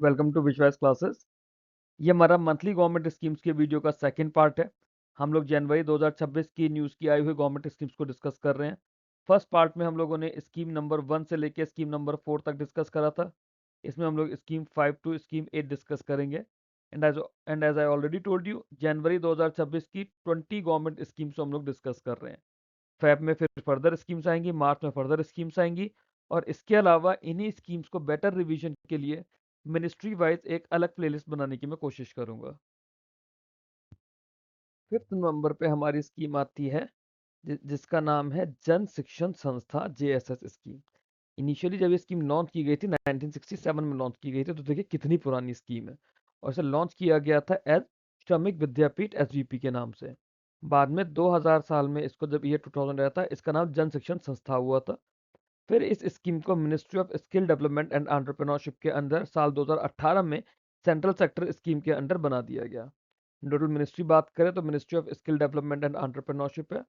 Welcome to विश्वास classes. ये हमारा मंथली गवर्नमेंट स्कीम्स के वीडियो का सेकंड पार्ट है। हम लोग जनवरी 2026 की न्यूज़ की आई हुई गवर्नमेंट स्कीम्स को डिस्कस कर रहे हैं। फर्स्ट पार्ट में हम लोगों ने स्कीम नंबर 1 से लेकर स्कीम नंबर 4 तक डिस्कस करा था। इसमें हम लोग स्कीम 5 टू स्कीम 8 डिस्कस करेंगे। And as I already told you, जनवरी 2026 की 20 गवर्नमेंट स्कीम्स हम लोग डिस्कस कर रहे हैं। फेब में फिर फर्दर स्कीम्स आएंगी, मार्च में फर्दर स्कीम्स आएंगी, और इसके अलावा इन्हीं स्कीम्स को बेटर रिवीजन के लिए मिनिस्ट्री वाइज एक अलग प्लेलिस्ट बनाने की मैं कोशिश करूंगा। 5 नवंबर पे हमारी स्कीम आती है जिसका नाम है जन शिक्षण संस्था JSS स्कीम। इनिशियली जब ये स्कीम लॉन्च की गई थी 1967 में लॉन्च की गई थी, तो देखिए कितनी पुरानी स्कीम है। और इसे लॉन्च किया गया था एज श्रमिक विद्यापीठ SVP के नाम से। बाद में 2000 साल में इसको जब ये 2000 आया था, इसका नाम जन शिक्षण संस्था हुआ था। फिर इस स्कीम को ministry of skill development and entrepreneurship के अंदर साल 2018 में सेंट्रल सेक्टर स्कीम के अंडर बना दिया गया। नोडल मिनिस्ट्री बात करें तो ministry of skill development and entrepreneurship है।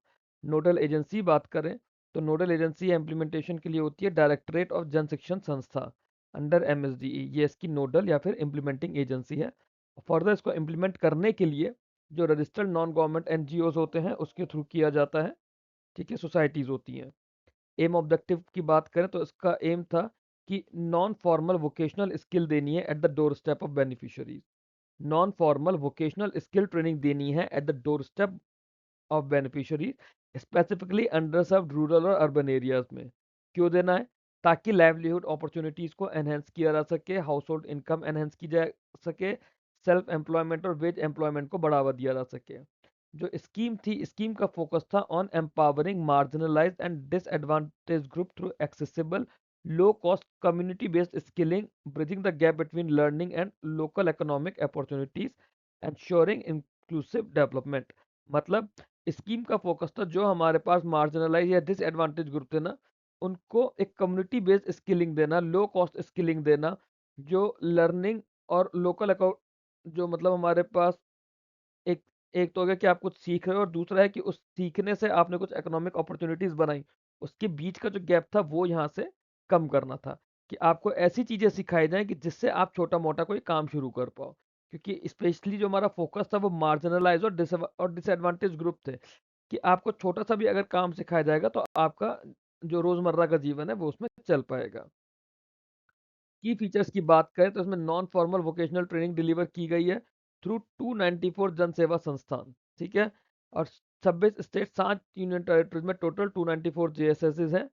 नोडल एजेंसी बात करें तो नोडल एजेंसी इम्प्लीमेंटेशन के लिए होती है डायरेक्टरेट ऑफ जन शिक्षण संस्था अंडर MSDE। ये इसकी नोडल या फिर इम्प्लीमेंटिंग एजेंसी है। फर्दर इसको इम्प्लीमेंट करने के लिए जो रजिस्टर्ड नॉन गवर्नमेंट NGOs होते हैं उसके थ्रू किया जाता है। ठीक है, सोसाइटीज होती हैं। एम ऑब्जेक्टिव की बात करें तो इसका एम था कि नॉन फॉर्मल वोकेशनल स्किल देनी है at the door step of beneficiaries. Non formal vocational skill training देनी है at the door step of beneficiaries, specifically under served rural और अर्बन एरियाज में। क्यों देना है? ताकि लाइवलीहुड अपॉर्चुनिटीज को एनहेंस किया जा सके, हाउस होल्ड इनकम एनहेंस की जा सके, सेल्फ एम्प्लॉयमेंट और वेज एम्प्लॉयमेंट को बढ़ावा दिया जा सके। जो स्कीम थी, स्कीम का फोकस था on empowering marginalised and disadvantage group through accessible low cost community based skilling, bridging the gap between learning and local economic opportunities, ensuring inclusive development. मतलब स्कीम का फोकस था जो हमारे पास मार्जिनलाइज या disadvantage group थे ना, उनको एक कम्युनिटी बेस्ड स्किलिंग देना, लो कॉस्ट स्किलिंग देना, जो लर्निंग और लोकल जो मतलब हमारे पास एक एक तो हो गया कि आप कुछ सीख रहे हो, और दूसरा है कि उस सीखने से आपने कुछ इकोनॉमिक अपॉर्चुनिटीज बनाई। उसके बीच का जो गैप था वो यहाँ से कम करना था, कि आपको ऐसी चीजें सिखाई जाएं कि जिससे आप छोटा मोटा कोई काम शुरू कर पाओ। क्योंकि स्पेशली जो हमारा फोकस था वो मार्जिनलाइज और डिसएडवांटेज ग्रुप थे, कि आपको छोटा सा भी अगर काम सिखाया जाएगा तो आपका जो रोजमर्रा का जीवन है वो उसमें चल पाएगा। की फीचर्स की बात करें तो इसमें non formal vocational training deliver की गई है थ्रू 294 जन सेवा संस्थान। ठीक है, और 26 स्टेट, 7 यूनियन टेरिटरीज में टोटल 294 JSSs हैं।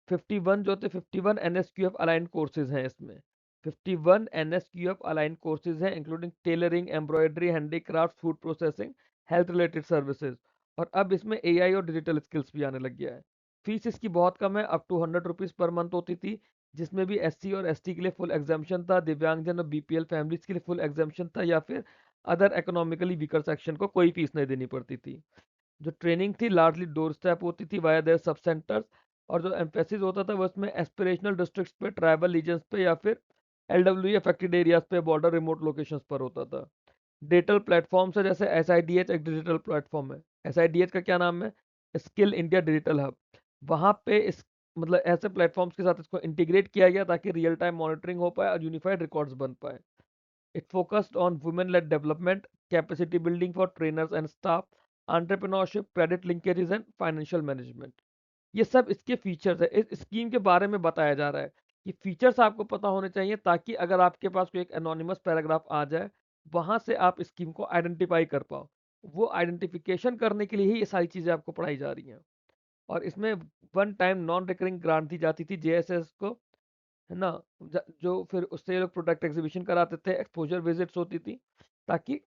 51 जो थे 51 NSQF अलाइंड कोर्सेज हैं इसमें। 51 NSQF अलाइंड कोर्सेज हैं, including tailoring, embroidery, handicraft, food processing, health related services. और अब इसमें AI और डिजिटल स्किल्स भी आने लग गया है। फीस इसकी बहुत कम है, up to 100 rupees per month होती थी, जिसमें भी SC और ST के लिए फुल एग्जामेशन था, दिव्यांगजन और BPL फैमिलीज के लिए फुल एग्जामेशन था, या फिर अदर इकोनॉमिकली वीकर सेक्शन को कोई फीस नहीं देनी पड़ती थी। जो ट्रेनिंग थी लार्जली डोर स्टेप होती थी वाया देयर सब सेंटर्स, और जो एम्फेसिस होता था वो इसमें एस्पिरेशनल डिस्ट्रिक्ट्स पे, ट्राइबल रीजन्स पे, या फिर LWE अफेक्टेड एरियाज पे, बॉर्डर रिमोट लोकेशंस पर होता था। डिजिटल प्लेटफॉर्म से जैसे SIDH एक डिजिटल प्लेटफॉर्म है। SIDH का क्या नाम है? Skill India digital hub. वहाँ पे इस मतलब ऐसे प्लेटफॉर्म्स के साथ इसको इंटीग्रेट किया गया ताकि रियल टाइम मॉनिटरिंग हो पाए और यूनिफाइड रिकॉर्ड्स बन पाए। It focused on women-led development, capacity building for trainers and staff, entrepreneurship, credit linkages and financial management। ये सब इसके फीचर्स है। इस स्कीम के बारे में बताया जा रहा है कि फीचर्स आपको पता होने चाहिए, ताकि अगर आपके पास कोई एक एनोनिमस पैराग्राफ आ जाए, वहां से आप स्कीम को आइडेंटिफाई कर पाओ। वो आइडेंटिफिकेशन करने के लिए ही ये सारी चीजें आपको पढ़ाई जा रही हैं। और इसमें one time non recurring grant दी जाती थी JSS को, है ना? जो फिर उससे ये लोग प्रोडक्ट एग्जीबिशन कराते थे, एक्सपोजर विजिट्स होती थी, ताकि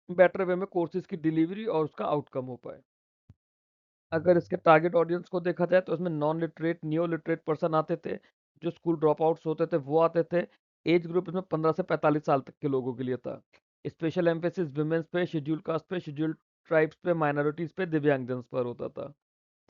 बेटर वे में कोर्सेज की डिलीवरी और उसका आउटकम हो पाए। अगर इसके टारगेट ऑडियंस को देखा जाए तो इसमें non literate, neo literate person आते थे, जो स्कूल ड्रॉप आउट्स होते थे वो आते थे। एज ग्रुप इसमें 15 से 45 साल तक के लोगों के लिए था। स्पेशल एम्फेसिस विमेंस पे, शेड्यूल कास्ट पे, शेड्यूल ट्राइब्स पे, माइनॉरिटीज पे, दिव्यांगजन पर होता था।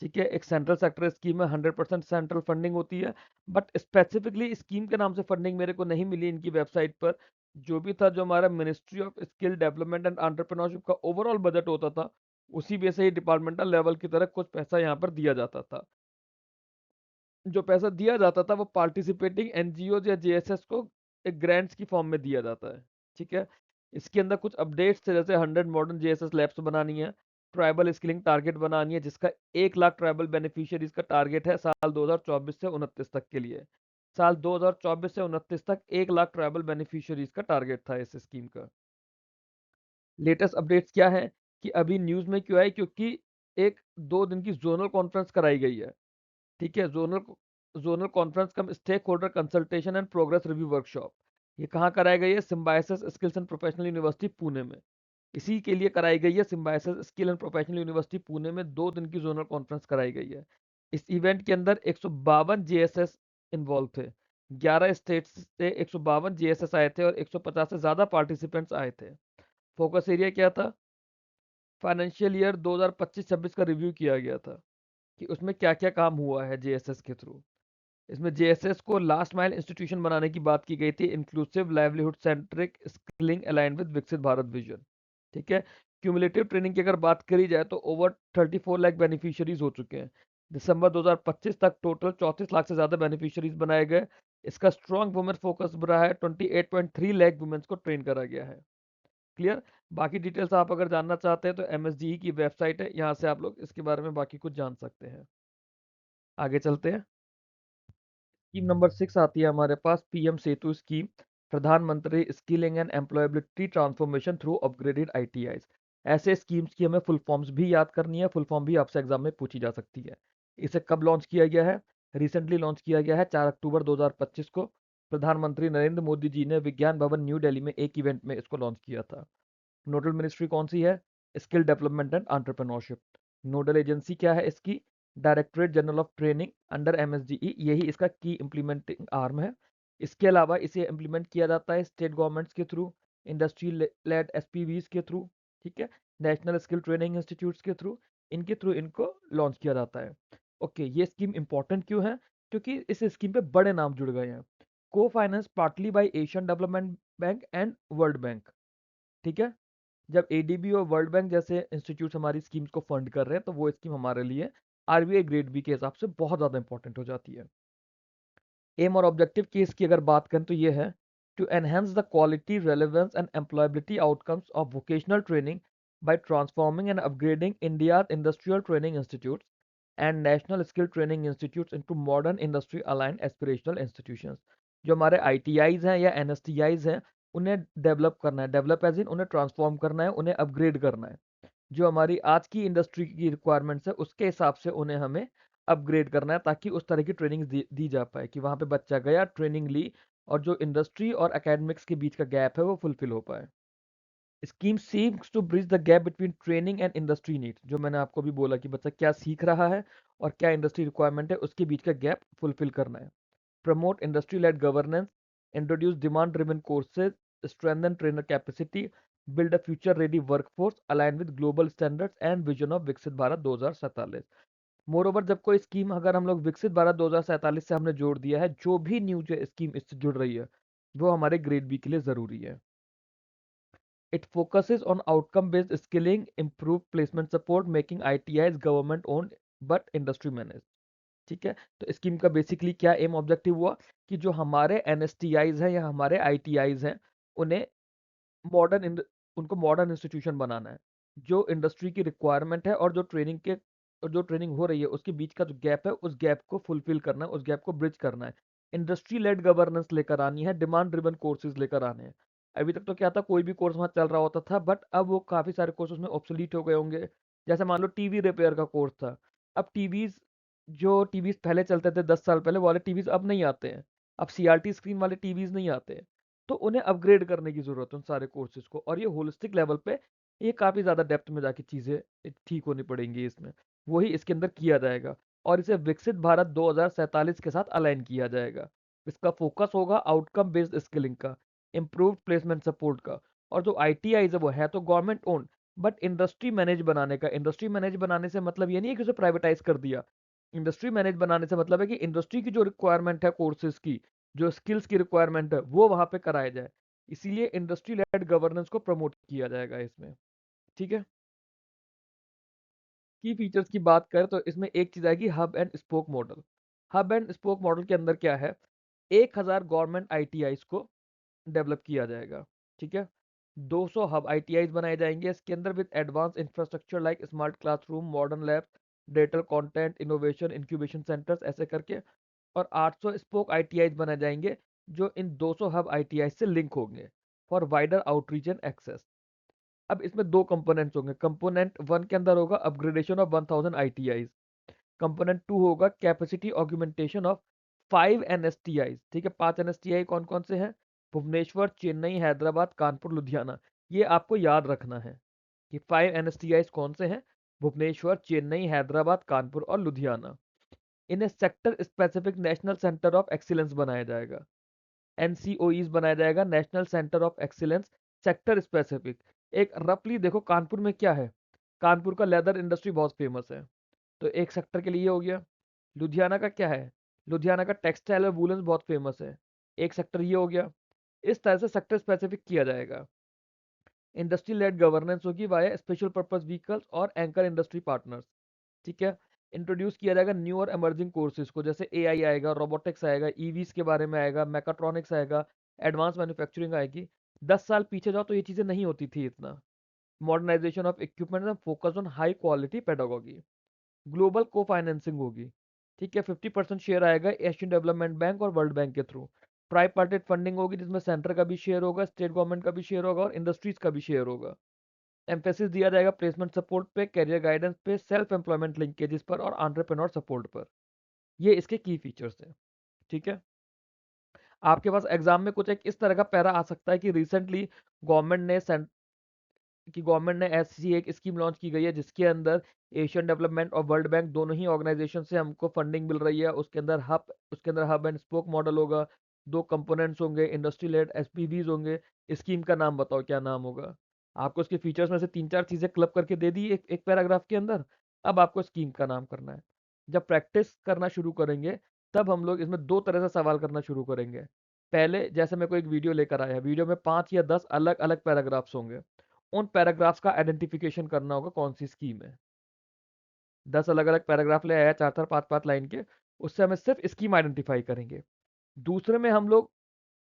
ठीक है, एक सेंट्रल सेक्टर स्कीम में 100% सेंट्रल फंडिंग होती है, बट स्पेसिफिकली स्कीम के नाम से फंडिंग मेरे को नहीं मिली इनकी वेबसाइट पर। जो भी था, जो हमारा ministry of skill development and entrepreneurship का ओवरऑल बजट होता था, उसी बेस से ही डिपार्टमेंटल लेवल की तरह कुछ पैसा यहाँ पर दिया जाता था। जो पैसा दिया जाता था वो पार्टिसिपेटिंग NGOs या JSS को एक ग्रांट्स की फॉर्म में दिया जाता है। ठीक है, इसके अंदर कुछ अपडेट्स थे, जैसे 100 मॉडर्न जेएसएस लैब्स बनानी है, ट्राइबल स्किलिंग टारगेट बनानी है, जिसका 1 लाख ट्राइबल बेनिफिशियरीज का टारगेट है साल 2024 से 29 तक के लिए। साल 2024 से 29 तक 1 लाख ट्राइबल बेनिफिशियरीज का टारगेट था इस स्कीम का। लेटेस्ट अपडेट्स क्या है कि अभी न्यूज़ में क्यों आई, क्योंकि एक 2 दिन की जोनल कॉन्फ्रेंस कराई गई है। ठीक है, zonal zonal conference cum stake holder consultation and progress review workshop, ये कहाँ कराई गई है? Symbiosis skills and professional university Pune में। इसी के लिए कराई गई है, Symbiosis skill and professional university Pune में 2 दिन की जोनल कॉन्फ्रेंस कराई गई है। इस इवेंट के अंदर 152 जेएसएस इन्वॉल्व थे। 11 स्टेट्स से 152 जेएसएस आए थे और 150 से ज़्यादा पार्टिसिपेंट्स आए थे। फोकस एरिया क्या था? फाइनेंशियल ईयर 2025-26 का रिव्यू किया गया था कि उसमें क्या क्या काम हुआ है जेएसएस के थ्रू। इसमें जेएसएस को लास्ट माइल इंस्टीट्यूशन बनाने की बात की गई थी, inclusive livelihood centric skilling aligned with विकसित भारत विजन। ठीक है, क्यूमुलेटिव ट्रेनिंग की अगर बात करी जाए तो ओवर 34 लाख बेनिफिशियरीज हो चुके हैं। दिसंबर 2025 तक टोटल 34 लाख से ज्यादा बेनिफिशियरीज बनाए गए। इसका स्ट्रॉन्ग वुमेन फोकस रहा है, 28.3 लाख वुमेन्स को ट्रेन करा गया है। क्लियर? बाकी डिटेल्स आप अगर जानना चाहते हैं तो एमएसडीई की वेबसाइट है, यहाँ से आप लोग इसके बारे में बाकी कुछ जान सकते हैं। आगे चलते हैं। स्कीम नंबर 6 आती है हमारे पास, पीएम सेतु स्कीम, प्रधानमंत्री skilling and employability transformation through upgraded ITIs. ऐसे स्कीम्स की हमें फुल फॉर्म्स भी याद करनी है, फुल फॉर्म भी आपसे एग्जाम में पूछी जा सकती है। इसे कब लॉन्च किया गया है? रिसेंटली लॉन्च किया गया है 4 अक्टूबर 2025 को। प्रधानमंत्री नरेंद्र मोदी जी ने विज्ञान भवन न्यू दिल्ली में एक इवेंट में इसको लॉन्च किया था। नोडल मिनिस्ट्री कौन सी है? Skill development and entrepreneurship. Nodal agency क्या है इसकी? Directorate general of training under MSDE, यही इसका की इम्प्लीमेंटिंग आर्म है। इसके अलावा इसे इम्प्लीमेंट किया जाता है स्टेट गवर्नमेंट्स के थ्रू, इंडस्ट्री लेड एसपीवीज के थ्रू, ठीक है, नेशनल स्किल ट्रेनिंग इंस्टीट्यूट्स के थ्रू, इनके थ्रू इनको लॉन्च किया जाता है। ओके, ये स्कीम इंपॉर्टेंट क्यों है? क्योंकि इस स्कीम पे बड़े नाम जुड़ गए हैं। को finance partly by Asian Development bank and world bank. ठीक है, जब एडीबी और वर्ल्ड बैंक जैसे इंस्टीट्यूट हमारी स्कीम्स को फंड कर रहे हैं तो वो स्कीम हमारे लिए आरबीआई ग्रेड बी के हिसाब से बहुत ज़्यादा इंपॉर्टेंट हो जाती है। एम और ऑब्जेक्टिव की इसकी अगर बात करें तो ये है to enhance the quality, relevance and employability outcomes of vocational training by transforming and upgrading India's industrial training institutes and national skill training institutes into modern industry aligned aspirational institutions। जो हमारे ITIs हैं या NSTIs हैं, उन्हें develop करना है, develop as in उन्हें transform करना है, उन्हें अपग्रेड करना है। जो हमारी आज की इंडस्ट्री की रिक्वायरमेंट्स है उसके हिसाब से उन्हें हमें अपग्रेड करना है, ताकि उस तरह की ट्रेनिंग दी जा पाए कि वहाँ पे बच्चा गया, ट्रेनिंग ली और जो इंडस्ट्री और एकेडमिक्स के बीच का गैप है वो फुलफिल हो पाए। Scheme seems to bridge the gap between training and industry need, जो मैंने आपको भी बोला कि बच्चा क्या सीख रहा है और क्या इंडस्ट्री रिक्वायरमेंट है, उसके बीच का गैप फुलफिल करना है। Promote industry led governance, introduce demand driven courses, strengthen trainer capacity, build a future ready workforce align with global standards and vision of विकसित भारत 2047। मोर ओवर, जब कोई स्कीम अगर हम लोग विकसित भारत 2047 से हमने जोड़ दिया है, जो भी न्यू जो स्कीम इससे जुड़ रही है वो हमारे ग्रेड बी के लिए जरूरी है। It focuses on outcome-based skilling, improved placement support, making ITIs government-owned but industry managed। ठीक है, तो स्कीम का बेसिकली क्या एम ऑब्जेक्टिव हुआ कि जो हमारे एनएसटीआईज हैं या हमारे आईटीआईज हैं, उन्हें मॉडर्न उनको मॉडर्न इंस्टीट्यूशन बनाना है। जो इंडस्ट्री की रिक्वायरमेंट है और जो ट्रेनिंग हो रही है उसके बीच का जो गैप है, उस गैप को फुलफिल करना है, उस गैप को ब्रिज करना है। इंडस्ट्री लेड गवर्नेंस लेकर आनी है, डिमांड ड्रिवन कोर्सेज लेकर आने हैं। अभी तक तो क्या था, कोई भी कोर्स वहाँ चल रहा होता था, बट अब वो काफ़ी सारे कोर्स उसमें ऑब्सोलीट हो गए होंगे। जैसे मान लो टीवी रिपेयर का कोर्स था, अब टीवीज जो टीवीज पहले चलते थे 10 साल पहले, वो वाले टीवीज अब नहीं आते हैं। अब सीआरटी स्क्रीन वाले टीवीज नहीं आते हैं। तो उन्हें अपग्रेड करने की ज़रूरत है उन सारे कोर्सेज को, और ये होलिस्टिक लेवल पे ये काफ़ी ज़्यादा डेप्थ में जाके चीज़ें ठीक होनी पड़ेंगी इसमें। वही इसके अंदर किया जाएगा और इसे विकसित भारत 2047 के साथ अलाइन किया जाएगा। इसका फोकस होगा आउटकम बेस्ड स्किलिंग का, इम्प्रूव्ड प्लेसमेंट सपोर्ट का, और जो आईटीआईज है वो है तो government owned but industry manage बनाने का। इंडस्ट्री मैनेज बनाने से मतलब ये नहीं है कि उसे प्राइवेटाइज कर दिया। इंडस्ट्री मैनेज बनाने से मतलब है कि इंडस्ट्री की जो रिक्वायरमेंट है कोर्सेज की, जो स्किल्स की रिक्वायरमेंट है वो वहां पे कराया जाए। इसीलिए इंडस्ट्री लेड गवर्नेंस को प्रमोट किया जाएगा इसमें। ठीक है, की फीचर्स की बात करें तो इसमें एक चीज आएगी, hub and spoke model. Hub and spoke model के अंदर क्या है, 1000 गवर्नमेंट आईटीआईज को डेवलप किया जाएगा। ठीक है, 200 हब आईटीआईज बनाए जाएंगे इसके अंदर with advance infrastructure like smart classroom, modern labs, digital content, innovation incubation centres, ऐसे करके। और 800 स्पोक आईटीआईज बनाए जाएंगे जो इन 200 हब आईटीआई से लिंक होंगे for wider outreach and access. अब इसमें दो कंपोनेंट्स होंगे। कंपोनेंट वन के अंदर होगा upgradation of 1000 ITIs. Component two होगा कैपेसिटी ऑग्यूमेंटेशन ऑफ 5 एनएसटीआईज। ठीक है, 5 एनएसटीआई कौन कौन से हैं? भुवनेश्वर, चेन्नई, हैदराबाद, कानपुर, लुधियाना। ये आपको याद रखना है कि 5 एनएसटीआईज कौन से हैं? भुवनेश्वर, चेन्नई, हैदराबाद, कानपुर और लुधियाना। इन्हें sector specific national centre of excellence बनाया जाएगा। एनसीओईज बनाया जाएगा, national centre of excellence, sector specific. एक रफली देखो कानपुर में क्या है। कानपुर का लेदर इंडस्ट्री बहुत फेमस है, तो एक सेक्टर के लिए हो गया। लुधियाना का क्या है? लुधियाना का टेक्सटाइल और वूलन बहुत फेमस है, एक सेक्टर ये हो गया। इस तरह से सेक्टर स्पेसिफिक किया जाएगा। इंडस्ट्री लेड गवर्नेंस होगी वाया स्पेशल पर्पस व्हीकल्स और एंकर इंडस्ट्री पार्टनर्स। ठीक है, इंट्रोड्यूस किया जाएगा न्यू और इमर्जिंग कोर्सेज को, जैसे एआई आएगा, रोबोटिक्स आएगा, ईवीज के बारे में आएगा, मैकाट्रॉनिक्स आएगा, एडवांस मैन्युफैक्चरिंग आएगी। 10 साल पीछे जाओ तो ये चीज़ें नहीं होती थी इतना। Modernisation of equipment and focus on high quality pedagogy. Global co financing होगी। ठीक है, 50% शेयर आएगा एशियन डेवलपमेंट बैंक और वर्ल्ड बैंक के थ्रू। ट्राईपार्टेट फंडिंग होगी जिसमें सेंटर का भी शेयर होगा, स्टेट गवर्नमेंट का भी शेयर होगा और इंडस्ट्रीज का भी शेयर होगा। एम्फेसिस दिया जाएगा प्लेसमेंट सपोर्ट पे, करियर गाइडेंस पे, सेल्फ एम्प्लॉयमेंट लिंकेजेस पर और एंटरप्रेन्योर सपोर्ट पर। ये इसके की फीचर्स हैं। ठीक है, आपके पास एग्जाम में कुछ एक इस तरह का पैरा आ सकता है कि रिसेंटली गवर्नमेंट ने गवर्नमेंट ने ऐसी एक स्कीम लॉन्च की गई है जिसके अंदर एशियन डेवलपमेंट और वर्ल्ड बैंक दोनों ही ऑर्गेनाइजेशन से हमको फंडिंग मिल रही है। उसके अंदर हब एंड स्पोक मॉडल होगा, दो कंपोनेंट्स होंगे, इंडस्ट्री लेड एसपीवीज होंगे। स्कीम का नाम बताओ क्या नाम होगा? आपको उसके फीचर्स में से तीन चार चीजें क्लब करके दे दी एक पैराग्राफ के अंदर। अब आपको स्कीम का नाम करना है। जब प्रैक्टिस करना शुरू करेंगे तब हम लोग इसमें दो तरह से सवाल करना शुरू करेंगे। पहले जैसे मैं कोई एक वीडियो लेकर आया, वीडियो में 5 या 10 अलग अलग पैराग्राफ्स होंगे। उन पैराग्राफ्स का आइडेंटिफिकेशन करना होगा कौन सी स्कीम है। 10 अलग अलग पैराग्राफ ले आया, 4 4 5 5 लाइन के, उससे हमें सिर्फ स्कीम आइडेंटिफाई करेंगे। दूसरे में हम लोग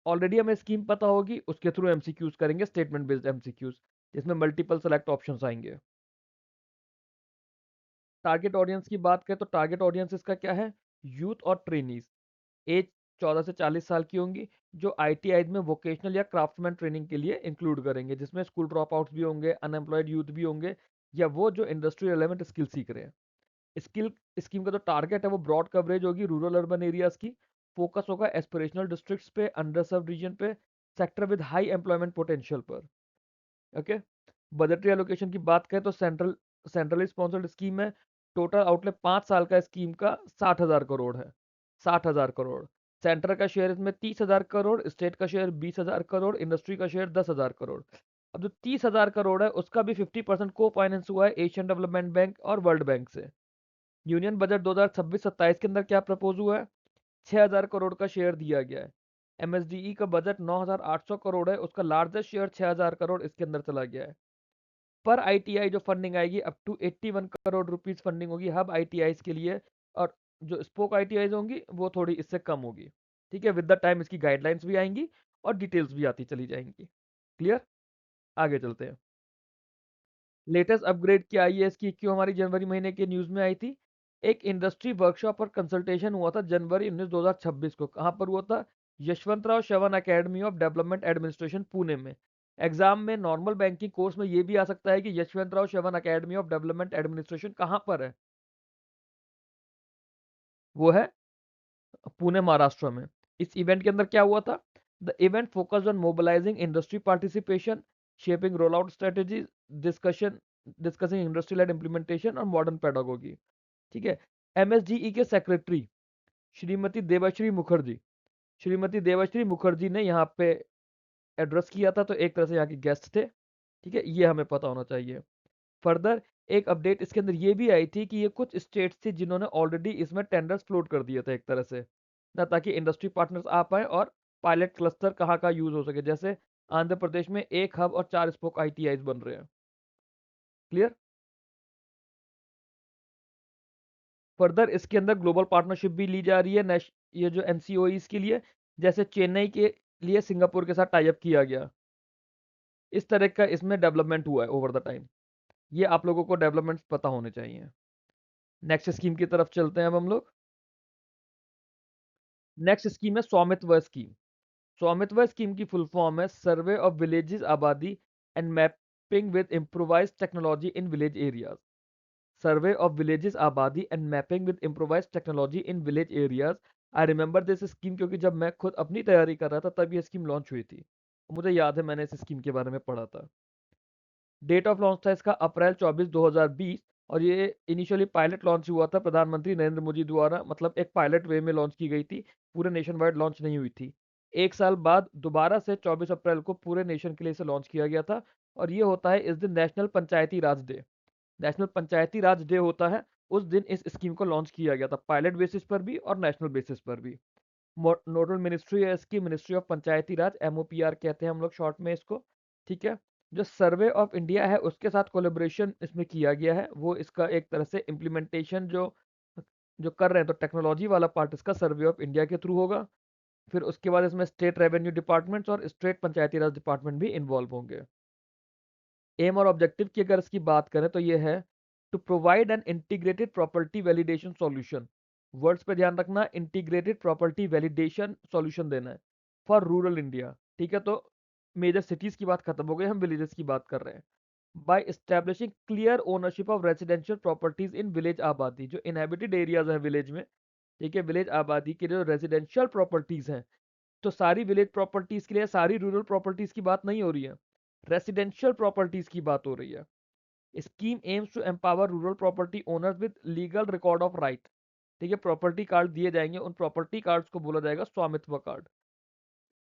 ऑलरेडी हमें स्कीम पता होगी, उसके थ्रू एमसीक्यूज करेंगे, स्टेटमेंट बेस्ड एमसीक्यूज, जिसमें मल्टीपल सेलेक्ट ऑप्शंस आएंगे। टारगेट ऑडियंस की बात करें तो टारगेट ऑडियंस इसका क्या है? यूथ और ट्रेनीज, एज 14 से 40 साल की होंगी, जो आईटीआई में वोकेशनल या क्राफ्टमैन ट्रेनिंग के लिए इंक्लूड करेंगे, जिसमें स्कूल ड्रॉप आउट्स भी होंगे, अनएम्प्लॉयड यूथ भी होंगे, या वो जो इंडस्ट्री रेलेवेंट स्किल सीख रहे हैं। स्किल स्कीम का जो टारगेट है वो ब्रॉड कवरेज होगी रूरल अर्बन एरियाज की। फोकस होगा एस्पिरेशनल डिस्ट्रिक्ट्स पे, अंडर सर्व रीजन पे, sector with high employment potential पर। ओके, बजटरी एलोकेशन की बात करें तो सेंट्रली स्पॉन्सर्ड स्कीम है। टोटल आउटले 5 साल का स्कीम का 60,000 करोड़ है। 60,000 करोड़। सेंटर का शेयर इसमें 30,000 करोड़, स्टेट का शेयर 20,000 करोड़, इंडस्ट्री का शेयर 10,000 करोड़। अब जो 30,000 करोड़ है उसका भी 50% को फाइनेंस हुआ है एशियन डेवलपमेंट बैंक और वर्ल्ड बैंक से। यूनियन बजट 2026-27 के अंदर क्या प्रपोज हुआ है? 6,000 करोड़ का शेयर दिया गया है। एमएसडीई का बजट 9,800 करोड़ है, उसका लार्जेस्ट शेयर 6,000 करोड़ इसके अंदर चला गया है। पर आईटीआई जो फंडिंग आएगी up to 81 crore rupees funding होगी हब आईटीआई के लिए। और जो स्पोक आईटीआई होंगी वो थोड़ी इससे कम होगी। ठीक है, विद द टाइम इसकी गाइडलाइंस भी आएंगी और डिटेल्स भी आती चली जाएंगी। क्लियर? आगे चलते हैं। लेटेस्ट अपग्रेड क्या आई है इसकी, क्यों हमारी जनवरी महीने के न्यूज में आई थी। एक इंडस्ट्री वर्कशॉप और कंसल्टेशन हुआ था जनवरी 19 2026 को। कहां पर हुआ था? Yashwantrao Chavan academy of development administration Pune में। एग्जाम में नॉर्मल बैंकिंग कोर्स में ये भी आ सकता है कि Yashwantrao Chavan academy of development administration कहां पर है? वो है पुणे महाराष्ट्र में। इस इवेंट के अंदर क्या हुआ था? The event focused on mobilising industry participation, shaping roll out strategy, discussion discussing industry led implementation और मॉडर्न पेडागोगी। ठीक है, एमएसडीई के सेक्रेटरी श्रीमती देवाश्री मुखर्जी, श्रीमती देवाश्री मुखर्जी ने यहाँ पे एड्रेस किया था, तो एक तरह से यहाँ के गेस्ट थे। ठीक है, ये हमें पता होना चाहिए। फर्दर एक अपडेट इसके अंदर ये भी आई थी कि ये कुछ स्टेट्स थी जिन्होंने ऑलरेडी इसमें टेंडर्स फ्लोट कर दिए थे एक तरह से ना, ताकि इंडस्ट्री पार्टनर्स आ पाए और पायलट क्लस्टर कहाँ का यूज हो सके। जैसे आंध्र प्रदेश में 1 हब और 4 स्पोक आईटीआईज बन रहे हैं। क्लियर? फर्दर इसके अंदर ग्लोबल पार्टनरशिप भी ली जा रही है ये जो एनसीओईज के लिए। जैसे चेन्नई के लिए सिंगापुर के साथ टाई अप किया गया। इस तरह का इसमें डेवलपमेंट हुआ है ओवर द टाइम। ये आप लोगों को डेवलपमेंट्स पता होने चाहिए। नेक्स्ट स्कीम की तरफ चलते हैं अब हम लोग। नेक्स्ट स्कीम है स्वामित्व स्कीम। स्वामित्व स्कीम की फुल फॉर्म है सर्वे ऑफ विलेजेस आबादी and mapping with improvised technology in village areas. Survey of villages आबादी and mapping with improvised technology in village areas. I remember this scheme क्योंकि जब मैं खुद अपनी तैयारी कर रहा था तब ये स्कीम लॉन्च हुई थी। मुझे याद है मैंने इस स्कीम के बारे में पढ़ा था। डेट ऑफ लॉन्च था इसका अप्रैल 24 2020 और ये इनिशियली पायलट लॉन्च हुआ था प्रधानमंत्री नरेंद्र मोदी द्वारा, मतलब एक पायलट वे में लॉन्च की गई थी, पूरे नेशन वाइड लॉन्च नहीं हुई थी। एक साल बाद दोबारा से 24 अप्रैल को पूरे नेशन के लिए इसे लॉन्च किया गया था और ये होता है इस दिन नेशनल पंचायती राज डे। नेशनल पंचायती राज डे होता है उस दिन इस स्कीम को लॉन्च किया गया था, पायलट बेसिस पर भी और नेशनल बेसिस पर भी। नोडल मिनिस्ट्री है इसकी ministry of Panchayati Raj, MOPR कहते हैं हम लोग शॉर्ट में इसको। ठीक है। जो सर्वे ऑफ इंडिया है उसके साथ कोलेबोरेशन इसमें किया गया है, वो इसका एक तरह से इम्प्लीमेंटेशन जो जो कर रहे हैं, तो टेक्नोलॉजी वाला पार्ट इसका सर्वे ऑफ इंडिया के थ्रू होगा। फिर उसके बाद इसमें स्टेट रेवेन्यू डिपार्टमेंट्स और स्टेट पंचायती राज डिपार्टमेंट भी इन्वॉल्व होंगे। एम और ऑब्जेक्टिव की अगर इसकी बात करें तो ये है to provide an integrated property validation solution. Words पे ध्यान रखना, इंटीग्रेटेड प्रॉपर्टी वैलिडेशन सॉल्यूशन देना है फॉर रूरल इंडिया। ठीक है, तो मेजर सिटीज की बात खत्म हो गई, हम विलेजेस की बात कर रहे हैं। By establishing clear ownership of residential properties in village आबादी, जो इनहेबिटेड एरियाज है विलेज में, ठीक है, विलेज आबादी के जो रेजिडेंशियल प्रॉपर्टीज हैं, तो सारी विलेज प्रॉपर्टीज के लिए सारी रूरल प्रॉपर्टीज की बात नहीं हो रही है, रेसिडेंशियल प्रॉपर्टीज की बात हो रही है। Scheme aims to empower rural property owners with legal record of right. ठीक है, प्रॉपर्टी कार्ड दिए जाएंगे, उन प्रॉपर्टी कार्ड्स को बोला जाएगा स्वामित्व कार्ड।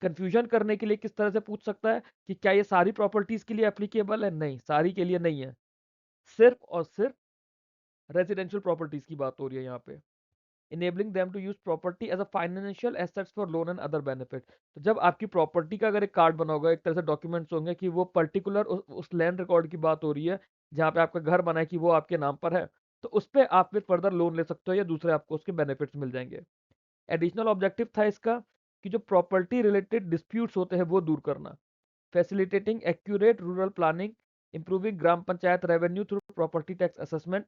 कंफ्यूजन करने के लिए किस तरह से पूछ सकता है कि क्या ये सारी प्रॉपर्टीज के लिए एप्लीकेबल है? नहीं, सारी के लिए नहीं है, सिर्फ और सिर्फ रेजिडेंशियल प्रॉपर्टीज की बात हो रही है यहाँ पे। enabling them to use property as a financial assets for loan and other benefit। तो जब आपकी प्रॉपर्टी का अगर एक कार्ड बना होगा, एक तरह से डॉक्यूमेंट्स होंगे कि वो पर्टिकुलर उस लैंड रिकॉर्ड की बात हो रही है जहाँ पे आपका घर बना है कि वो आपके नाम पर है, तो उस पर आप फिर फर्दर लोन ले सकते हो या दूसरे आपको उसके बेनिफिट्स मिल जाएंगे। एडिशनल ऑब्जेक्टिव था इसका कि जो प्रॉपर्टी रिलेटेड डिस्प्यूट्स होते हैं वो दूर करना, facilitating accurate rural planning, improving gram panchayat revenue through property tax assessment,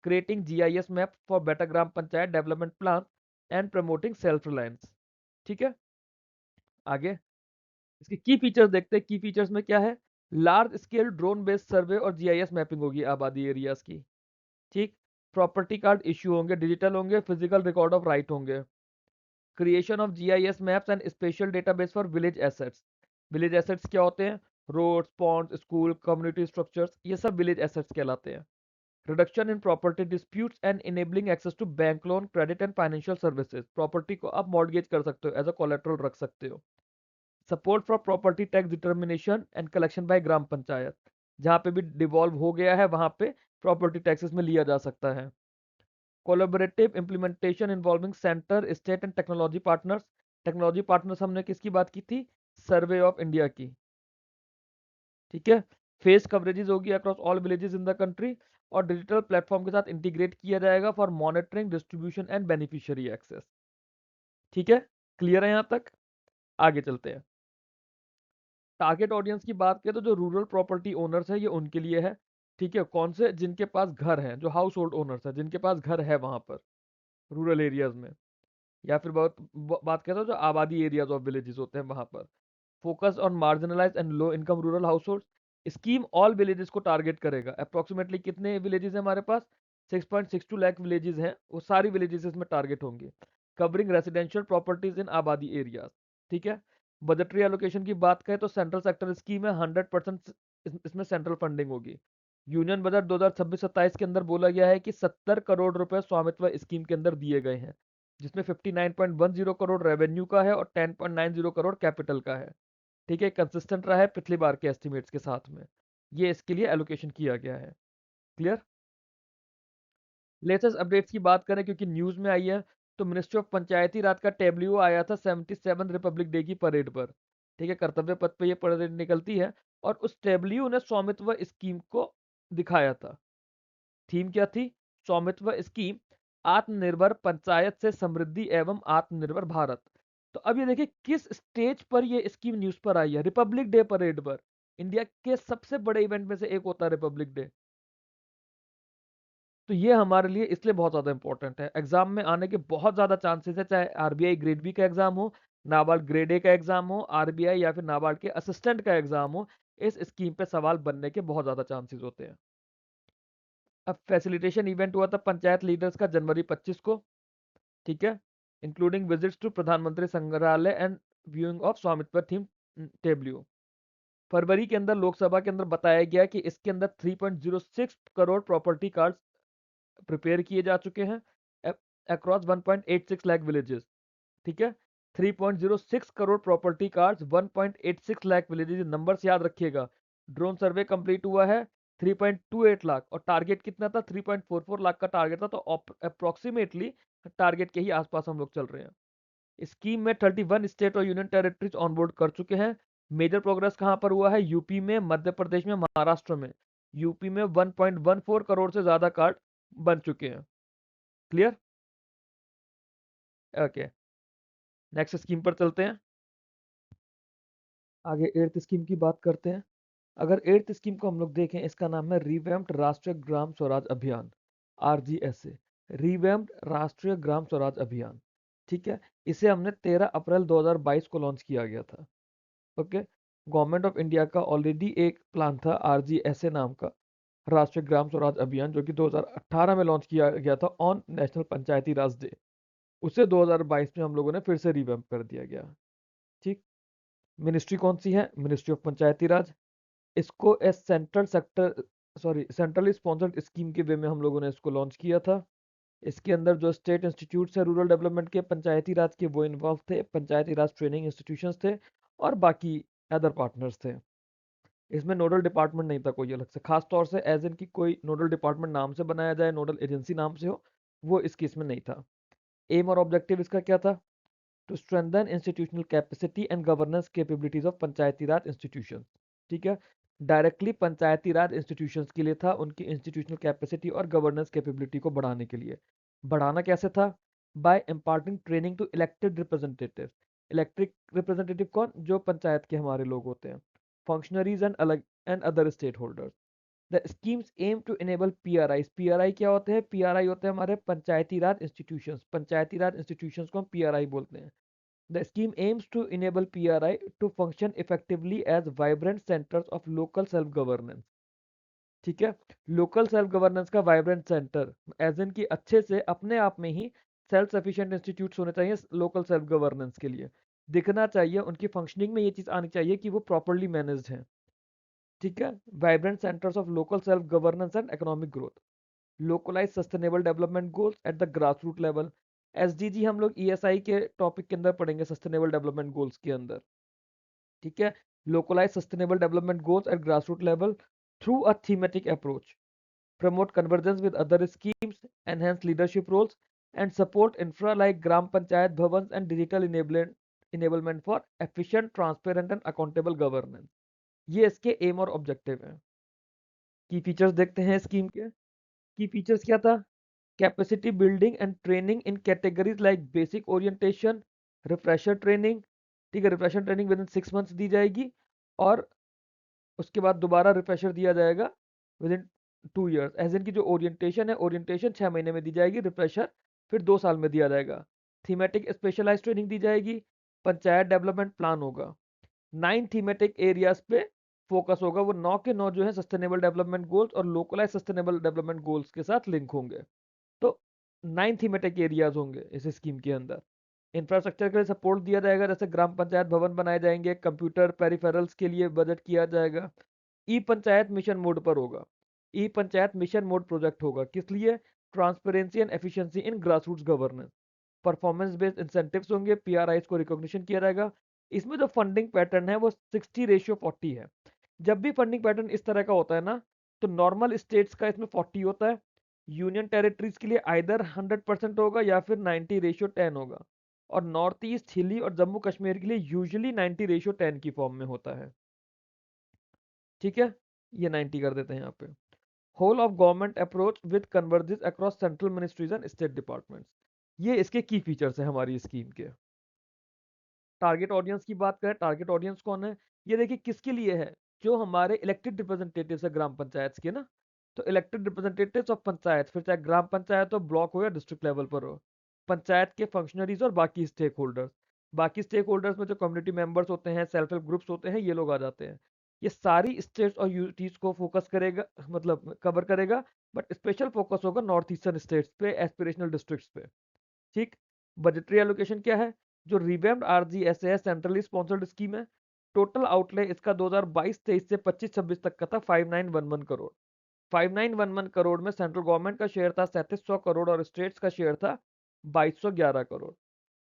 creating GIS map for better gram panchayat development plan and promoting self reliance. ठीक है, आगे इसके की फीचर्स देखते हैं। की फीचर्स में क्या है? Large scale drone based survey और GIS मैपिंग होगी आबादी एरियाज की। ठीक, प्रॉपर्टी कार्ड इश्यू होंगे, डिजिटल होंगे, फिजिकल रिकॉर्ड ऑफ राइट होंगे। Creation of GIS maps and special database for village assets. Village assets क्या होते हैं? Roads, ponds, school, community structures, ये सब विलेज एसेट्स कहलाते हैं। Reduction in property disputes and enabling access to bank loan, credit and financial services. Property को आप mortgage कर सकते हो, एज अ कोलेट्रल रख सकते हो। Support for property tax determination and collection by Gram panchayat, जहाँ पे भी डिवॉल्व हो गया है वहां पे प्रॉपर्टी टैक्सेस में लिया जा सकता है। Collaborative implementation involving centre, state and technology partners. Technology partners हमने किसकी बात की थी? सर्वे ऑफ इंडिया की। ठीक है, फेस कवरेजेस होगी across all villages in the country और डिजिटल प्लेटफॉर्म के साथ इंटीग्रेट किया जाएगा for monitoring, distribution and beneficiary access. ठीक है, क्लियर है यहां तक? आगे चलते हैं। टारगेट ऑडियंस की बात करें तो जो रूरल प्रॉपर्टी ओनर्स है ये उनके लिए है। ठीक है, कौन से? जिनके पास घर है, जो हाउस होल्ड ओनर्स है, जिनके पास घर है वहां पर रूरल एरियाज में, या फिर बात करें तो जो आबादी एरियाज ऑफ विलेजेस होते हैं वहां पर। Focus on marginalise and low income rural household. Scheme all villages को टारगेट करेगा। अप्रोक्सीमेटली कितने विलेजेस हैं हमारे पास? 6.62 लाख विलेजेस हैं, वो सारी विलेजेस इसमें टारगेट होंगे। कवरिंग रेसिडेंशियल प्रॉपर्टीज इन आबादी एरियाज। ठीक है, बजटरी एलोकेशन की बात करें तो सेंट्रल सेक्टर स्कीम है, 100% इसमें सेंट्रल फंडिंग होगी। यूनियन बजट 2026-27 के अंदर बोला गया है कि 70 करोड़ रुपए स्वामित्व स्कीम के अंदर दिए गए हैं, जिसमें 59.10 करोड़ रेवेन्यू का है और 10.90 करोड़ कैपिटल का है। ठीक है, कंसिस्टेंट रहा है पिछली बार के एस्टिमेट्स के साथ में, ये इसके लिए एलोकेशन किया गया है। क्लियर? लेटेस्ट अपडेट्स की बात करें क्योंकि न्यूज में आई है, तो मिनिस्ट्री ऑफ पंचायती राज का टेब्ल्यू आया था 77 रिपब्लिक डे की परेड पर। ठीक है, कर्तव्य पथ पे ये परेड निकलती है और उस टेब्ल्यू ने स्वामित्व स्कीम को दिखाया था। थीम क्या थी? स्वामित्व स्कीम, आत्मनिर्भर पंचायत से समृद्धि एवं आत्मनिर्भर भारत। तो अब ये देखिए किस स्टेज पर ये स्कीम न्यूज पर आई है, रिपब्लिक डे परेड पर। इंडिया के सबसे बड़े इवेंट में से एक होता है रिपब्लिक डे। तो ये हमारे लिए इसलिए बहुत ज़्यादा इंपॉर्टेंट है, एग्जाम में आने के बहुत ज़्यादा चांसेस है, चाहे आरबीआई ग्रेड बी का एग्जाम हो, नाबार्ड ग्रेड ए का एग्जाम हो, आरबीआई या फिर नाबार्ड के असिस्टेंट का एग्जाम हो, इस स्कीम पे सवाल बनने के बहुत ज़्यादा चांसेस होते हैं। अब फैसिलिटेशन इवेंट हुआ था पंचायत लीडर्स का जनवरी 25 को, ठीक है, इंक्लूडिंग विजिट्स टू प्रधानमंत्री संग्रहालय एंड व्यूइंग ऑफ स्वामित्व थीम टेबल्यू। फरवरी के अंदर लोकसभा के अंदर बताया गया कि इसके अंदर 3.06 करोड़ प्रॉपर्टी कार्ड्स प्रिपेयर किए जा चुके हैं अक्रॉस 1.86 लाख विलेजेस, ठीक है। 3.06 crore property cards, 1.86 lakh villages, numbers याद रखिएगा। ड्रोन सर्वे कंप्लीट हुआ है 3.28 लाख, और टारगेट कितना था, 3.44 लाख का टारगेट था, तो अप्रोक्सीमेटली टारगेट के ही आसपास हम लोग चल रहे हैं। स्कीम में 31 स्टेट और यूनियन टेरिटरीज ऑनबोर्ड कर चुके हैं। मेजर प्रोग्रेस कहां पर हुआ है, यूपी में, मध्य प्रदेश में, महाराष्ट्र में। यूपी में 1.14 करोड़ से ज्यादा कार्ड बन चुके हैं। क्लियर? ओके, नेक्स्ट स्कीम पर चलते हैं। आगे 8th स्कीम की बात करते हैं। अगर 8th स्कीम को हम लोग देखें, इसका नाम है रिवैम्प्ड राष्ट्रीय ग्राम स्वराज अभियान, आरजीएसए, रिवैम्प्ड राष्ट्रीय ग्राम स्वराज अभियान, ठीक है। इसे हमने 13 अप्रैल 2022 को लॉन्च किया गया था। ओके, गवर्नमेंट ऑफ इंडिया का ऑलरेडी एक प्लान था आरजीएसए नाम का, राष्ट्रीय ग्राम स्वराज अभियान, जो कि 2018 में लॉन्च किया गया था on national Panchayati Raj day. उसे 2022 में हम लोगों ने फिर से रिवैम्प कर दिया गया, ठीक। मिनिस्ट्री कौन सी है, मिनिस्ट्री ऑफ पंचायती राज। इसको S central sector sorry centrally sponsored scheme के वे में हम लोगों ने इसको लॉन्च किया था। इसके अंदर जो स्टेट इंस्टीट्यूट है रूरल डेवलपमेंट के, पंचायती राज के, वो इन्वॉल्व थे, पंचायती राज ट्रेनिंग इंस्टीट्यूशंस थे, और बाकी अदर पार्टनर्स थे। इसमें नोडल डिपार्टमेंट नहीं था कोई अलग से, खास तौर से एज इन की कोई नोडल डिपार्टमेंट नाम से बनाया जाए, नोडल एजेंसी नाम से हो, वो इस केस में नहीं था। एम और ऑब्जेक्टिव इसका क्या था, to strengthen institutional capacity and governance capabilities of Panchayati Raj institution, ठीक है। डायरेक्टली पंचायती राज इंस्टीट्यूशंस के लिए था, उनकी इंस्टीट्यूशनल कैपेसिटी और गवर्नेंस कैपेबिलिटी को बढ़ाने के लिए। बढ़ाना कैसे था, by imparting training to elected representative. Electric representative कौन, जो पंचायत के हमारे लोग होते हैं, functionaries and other stakeholders. The schemes aim to enable PRI. PRI क्या होते हैं, पीआरआई होते हैं हमारे पंचायती राज इंस्टीट्यूशंस, पंचायती राज इंस्टीट्यूशंस को हम पीआरआई बोलते हैं। The scheme aims to enable PRI to function effectively as vibrant centers of local self-governance, ठीक है। लोकल सेल्फ गवर्नेंस का वाइब्रेंट सेंटर, एज इन की अच्छे से अपने आप में ही सेल्फ सफिशिएंट इंस्टीट्यूट्स होने चाहिए लोकल सेल्फ गवर्नेंस के लिए। दिखना चाहिए उनकी फंक्शनिंग में ये चीज आनी चाहिए कि वो प्रॉपरली मैनेज्ड हैं, ठीक है। Vibrant centres of local self governance and economic growth. Localise sustainable development goals at the grass root level. SDG हम लोग ईएसआई के टॉपिक के अंदर पढ़ेंगे, सस्टेनेबल डेवलपमेंट गोल्स के अंदर, ठीक है। Localise sustainable development goals at grass root level through a thematic approach, promote convergence with other schemes, enhance leadership roles, and support infra like gram panchayat bhavans and digital enablement for efficient, transparent and accountable governance। ये इसके M और objective हैं। की features देखते हैं scheme के। की features क्या था, capacity building and training in categories like basic orientation, refresher training, ठीक है, refresher training within 6 months दी जाएगी, और उसके बाद दोबारा रिफ्रेशर दिया जाएगा within 2 years. As in की जो ओरिएंटेशन है, ओरिएंटेशन 6 महीने में दी जाएगी, रिफ्रेशर फिर 2 साल में दिया जाएगा। थीमेटिक स्पेशलाइज ट्रेनिंग दी जाएगी, पंचायत डेवलपमेंट प्लान होगा, 9 थीमेटिक एरियाज पे फोकस होगा, वो 9 के 9 जो है सस्टेनेबल डेवलपमेंट गोल्स और लोकलाइज सस्टेनेबल डेवलपमेंट गोल्स के साथ लिंक होंगे। तो 9 थीमेटिक एरियाज होंगे इस स्कीम के अंदर। इंफ्रास्ट्रक्चर के लिए सपोर्ट दिया जाएगा, जैसे ग्राम पंचायत भवन बनाए जाएंगे, कंप्यूटर पेरिफेरल्स के लिए बजट किया जाएगा। ई पंचायत मिशन मोड पर होगा, ई पंचायत मिशन मोड प्रोजेक्ट होगा, किस लिए, transparency and efficiency in grassroots governance. Performance based incentives होंगे, पीआरआईज को रिकॉग्निशन किया जाएगा। इसमें जो फंडिंग पैटर्न है वो 60:40 है। जब भी फंडिंग पैटर्न इस तरह का होता है ना, तो नॉर्मल स्टेट्स का इसमें 40 होता है, यूनियन टेरिटरीज के लिए आइदर 100% होगा या फिर 90:10 होगा, और नॉर्थ ईस्ट, हिली और जम्मू कश्मीर के लिए यूजुअली 90:10 की फॉर्म में होता है, ठीक है। ये 90 कर देते हैं यहाँ पे। Whole of government approach with convergence across central ministries and state departments. ये इसके की फीचर्स हैं हमारी स्कीम के। टारगेट ऑडियंस की बात करें, टारगेट ऑडियंस कौन है, ये देखिए किसके लिए है, जो हमारे इलेक्टेड रिप्रेजेंटेटिव्स है ग्राम पंचायत के ना, तो इलेक्टेड रिप्रेजेंटेटिव्स ऑफ पंचायत, फिर चाहे ग्राम पंचायत हो, ब्लॉक हो या डिस्ट्रिक्ट लेवल पर हो, पंचायत के फंक्शनरीज और बाकी स्टेक होल्डर्स। बाकी स्टेक होल्डर्स में जो कम्युनिटी मेंबर्स होते हैं, सेल्फ हेल्प ग्रुप्स होते हैं, ये लोग आ जाते हैं। ये सारी स्टेट्स और यूटीज को फोकस करेगा, मतलब कवर करेगा, बट स्पेशल फोकस होगा नॉर्थ ईस्टर्न स्टेट्स पे, एस्पिरेशनल डिस्ट्रिक्ट्स पे। ठीक। बजटरी एलोकेशन क्या है, जो रिवैम्प्ड आरजीएसए सेंट्रली स्पॉन्सर्ड स्कीम है, टोटल आउटले इसका 2022-23 से 25-26 तक का था 5911 करोड़। 5911 करोड़ में सेंट्रल गवर्नमेंट का शेयर था 3700 करोड़ और स्टेट्स का शेयर था 2211 करोड़।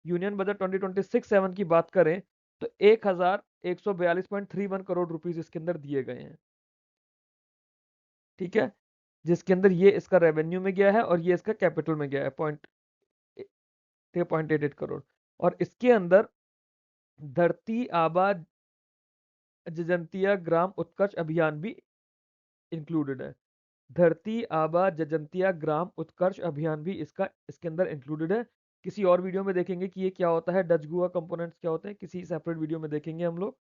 यूनियन बजट 2026-7 की बात करें तो 1142.31 करोड़ रुपीस इसके अंदर दिए गए हैं। ठीक है, जिसके अंदर ये इसका रेवेन्यू में गया है और ये इसका कैपिटल में गया है 0.88 करोड़। और इसके अंदर धरती आबा जजंतिया ग्राम उत्कर्ष अभियान भी इंक्लूडेड है। धरती आबा जजंतिया ग्राम उत्कर्ष अभियान भी इसके अंदर इंक्लूडेड है। किसी और वीडियो में देखेंगे कि ये क्या होता है, डचगुआ कंपोनेंट्स क्या होते हैं, किसी सेपरेट वीडियो में देखेंगे हम लोग।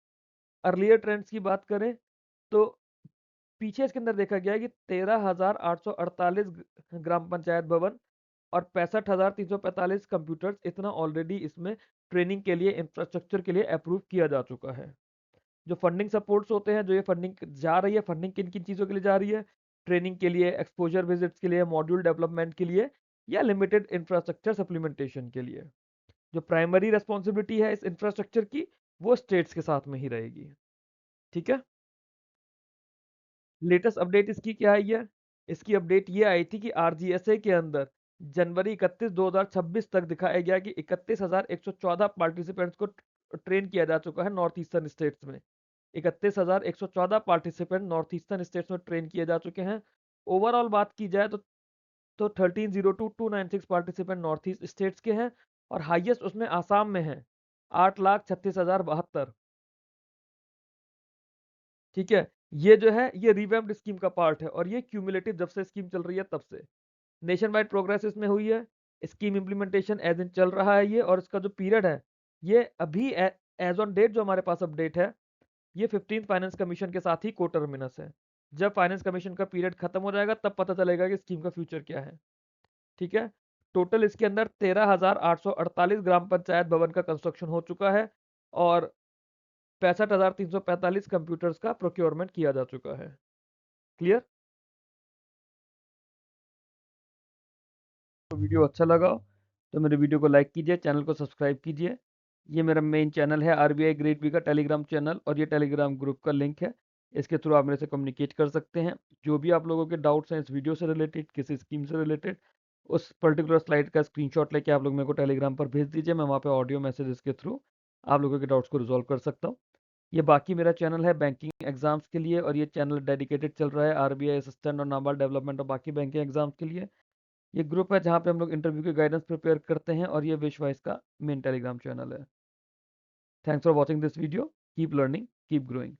अर्लियर ट्रेंड्स की बात करें तो पीछे इसके अंदर देखा गया है कि 13,848 ग्राम पंचायत भवन और 65,345 कंप्यूटर्स इतना ऑलरेडी इसमें ट्रेनिंग के लिए, इंफ्रास्ट्रक्चर के लिए अप्रूव किया जा चुका है। जो फंडिंग सपोर्ट्स होते हैं, जो ये फंडिंग जा रही है, फंडिंग किन किन चीज़ों के लिए जा रही है, ट्रेनिंग के लिए, एक्सपोजर विजिट्स के लिए, मॉड्यूल डेवलपमेंट के लिए, या लिमिटेड इंफ्रास्ट्रक्चर सप्लीमेंटेशन के लिए। जो प्राइमरी रेस्पॉन्सिबिलिटी है इस इंफ्रास्ट्रक्चर की, वो स्टेट्स के साथ में ही रहेगी। ठीक है, लेटेस्ट अपडेट इसकी क्या है, ये इसकी अपडेट ये आई थी कि आरजीएसए के अंदर जनवरी 31 2026 तक दिखाया गया कि 31,114 पार्टिसिपेंट्स को ट्रेन किया जा चुका है नॉर्थ ईस्टर्न स्टेट्स में। 31,114 पार्टिसिपेंट नॉर्थ ईस्टर्न स्टेट्स में ट्रेन किए जा चुके हैं। ओवरऑल बात की जाए तो 13,02,296 पार्टिसिपेंट नॉर्थ ईस्ट स्टेट्स के हैं और हाईएस्ट उसमें आसाम में है 8,36,072। ठीक है, ये जो है ये रिवैम्प्ड स्कीम का पार्ट है और ये क्यूमुलेटिव जब से स्कीम चल रही है तब से नेशन वाइड प्रोग्रेस इसमें हुई है। स्कीम इम्प्लीमेंटेशन एज इन चल रहा है ये, और इसका जो पीरियड है ये अभी एज ऑन डेट जो हमारे पास अपडेट है, ये 15th फाइनेंस कमीशन के साथ ही कोटर्मिनस है। जब फाइनेंस कमीशन का पीरियड खत्म हो जाएगा तब पता चलेगा कि स्कीम का फ्यूचर क्या है। ठीक है, टोटल इसके अंदर 13,848 ग्राम पंचायत भवन का कंस्ट्रक्शन हो चुका है और 65,345 कंप्यूटर्स का प्रोक्योरमेंट किया जा चुका है। क्लियर? तो वीडियो अच्छा लगा हो तो मेरे वीडियो को लाइक कीजिए, चैनल को सब्सक्राइब कीजिए। ये मेरा मेन चैनल है आरबीआई ग्रेड बी का टेलीग्राम चैनल और ये टेलीग्राम ग्रुप का लिंक है। इसके थ्रू आप मेरे से कम्युनिकेट कर सकते हैं। जो भी आप लोगों के डाउट्स हैं इस वीडियो से रिलेटेड, किसी स्कीम से रिलेटेड, उस पर्टिकुलर स्लाइड का स्क्रीनशॉट लेके आप लोग मेरे को टेलीग्राम पर भेज दीजिए। मैं वहाँ पे ऑडियो मैसेजेस के थ्रू आप लोगों के डाउट्स को रिजॉल्व कर सकता हूँ। ये बाकी मेरा चैनल है बैंकिंग एग्जाम्स के लिए और ये चैनल डेडिकेटेड चल रहा है आरबीआई असिस्टेंट और नाबार्ड डेवलपमेंट और बाकी बैंकिंग एग्जाम्स के लिए। ये ग्रुप है जहाँ पे हम लोग इंटरव्यू की गाइडेंस प्रिपेयर करते हैं और ये विश्वाइस का मेन टेलीग्राम चैनल है। Thanks for watching this video. Keep learning, keep growing.